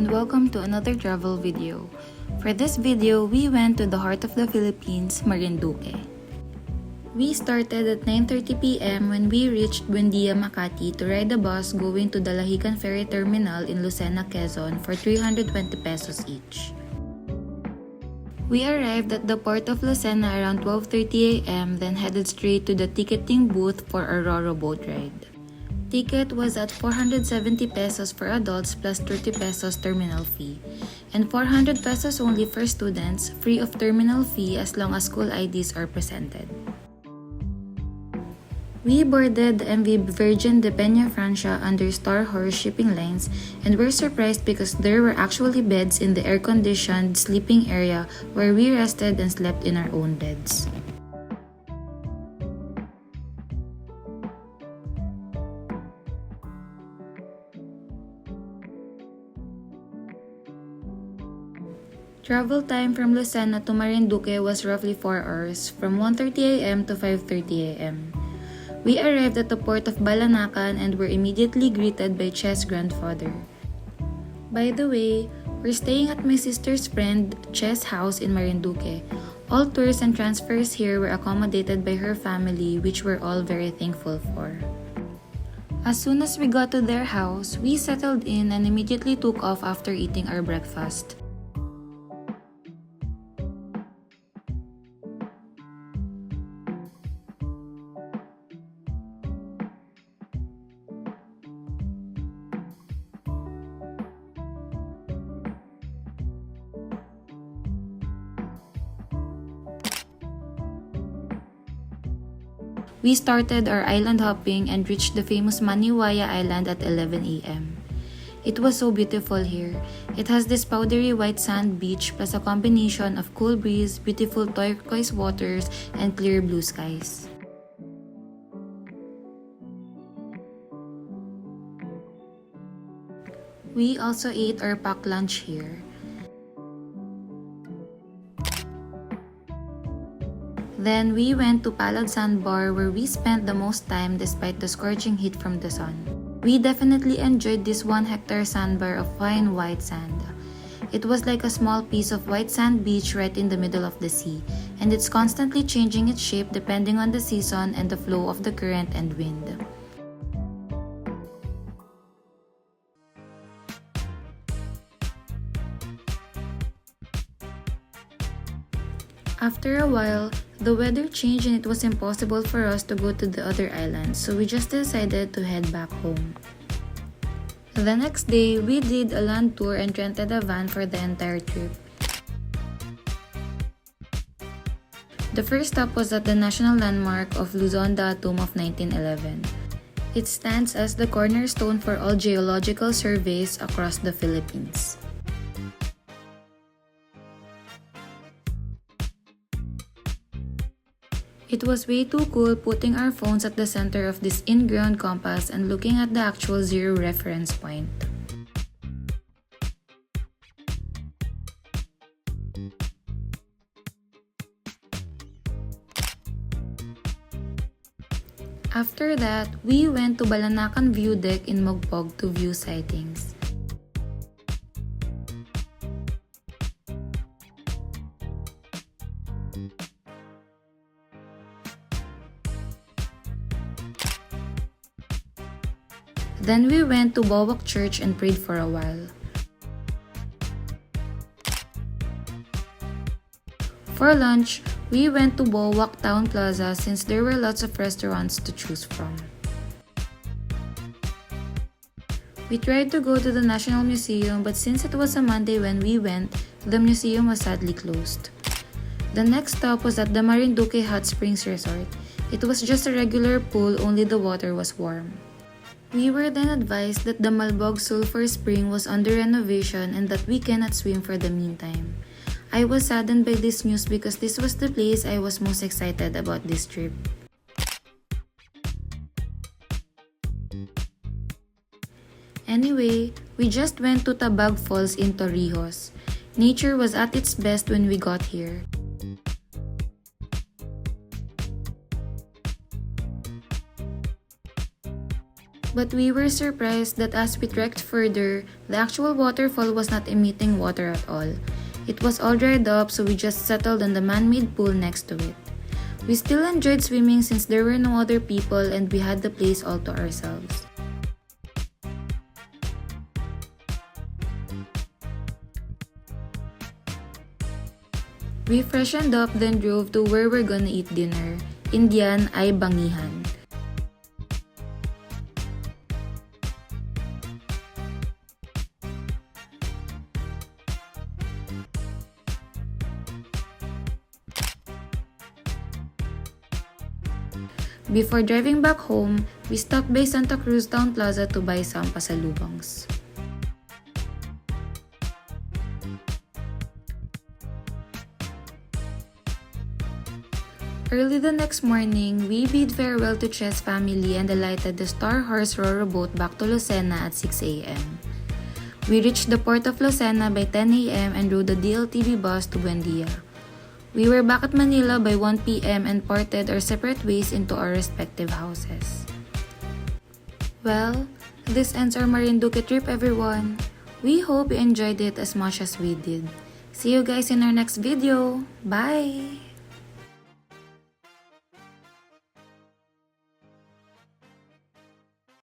and welcome to another travel video. For this video, we went to the heart of the Philippines, Marinduque. We started at 9:30 p.m. when we reached Buendia, Makati to ride the bus going to the Lahican Ferry Terminal in Lucena, Quezon for 320 pesos each. We arrived at the port of Lucena around 12:30 a.m. then headed straight to the ticketing booth for our Roro boat ride. Ticket was at 470 pesos for adults plus 30 pesos terminal fee, and 400 pesos only for students, free of terminal fee as long as school IDs are presented. We boarded the MV Virgin de Peña Francia under Star Horse Shipping Lines and were surprised because there were actually beds in the air-conditioned sleeping area where we rested and slept in our own beds. Travel time from Lucena to Marinduque was roughly 4 hours, from 1:30 a.m. to 5:30 a.m. We arrived at the port of Balanacan and were immediately greeted by Che's grandfather. By the way, we're staying at my sister's friend Che's house in Marinduque. All tours and transfers here were accommodated by her family, which we're all very thankful for. As soon as we got to their house, we settled in and immediately took off after eating our breakfast. We started our island hopping and reached the famous Maniwaya Island at 11 a.m. It was so beautiful here. It has this powdery white sand beach plus a combination of cool breeze, beautiful turquoise waters, and clear blue skies. We also ate our packed lunch here. Then we went to Sandbar where we spent the most time despite the scorching heat from the sun. We definitely enjoyed this 1-hectare sandbar of fine white sand. It was like a small piece of white sand beach right in the middle of the sea, and it's constantly changing its shape depending on the season and the flow of the current and wind. After a while, the weather changed and it was impossible for us to go to the other islands, so we just decided to head back home. The next day, we did a land tour and rented a van for the entire trip. The first stop was at the national landmark of Luzon, Datum of 1911. It stands as the cornerstone for all geological surveys across the Philippines. It was way too cool putting our phones at the center of this in-ground compass and looking at the actual zero reference point. After that, we went to Balanacan View Deck in Mogpog to view sightings. Then we went to Boac Church and prayed for a while. For lunch, we went to Boac Town Plaza since there were lots of restaurants to choose from. We tried to go to the National Museum, but since it was a Monday when we went, the museum was sadly closed. The next stop was at the Marinduque Hot Springs Resort. It was just a regular pool, only the water was warm. We were then advised that the Malbog Sulphur Spring was under renovation and that we cannot swim for the meantime. I was saddened by this news because this was the place I was most excited about this trip. Anyway, we just went to Tabag Falls in Torrijos. Nature was at its best when we got here. But we were surprised that as we trekked further, the actual waterfall was not emitting water at all. It was all dried up, so we just settled on the man-made pool next to it. We still enjoyed swimming since there were no other people and we had the place all to ourselves. We freshened up then drove to where we're gonna eat dinner. Indian ay Bangihan. Before driving back home, we stopped by Santa Cruz Town Plaza to buy some pasalubongs. Early the next morning, we bid farewell to Chess family and alighted the Star Horse Roro boat back to Lucena at 6 a.m. We reached the port of Lucena by 10 a.m. and rode the DLTV bus to Buendia. We were back at Manila by 1 p.m. and parted our separate ways into our respective houses. Well, this ends our Marinduque trip, everyone. We hope you enjoyed it as much as we did. See you guys in our next video. Bye!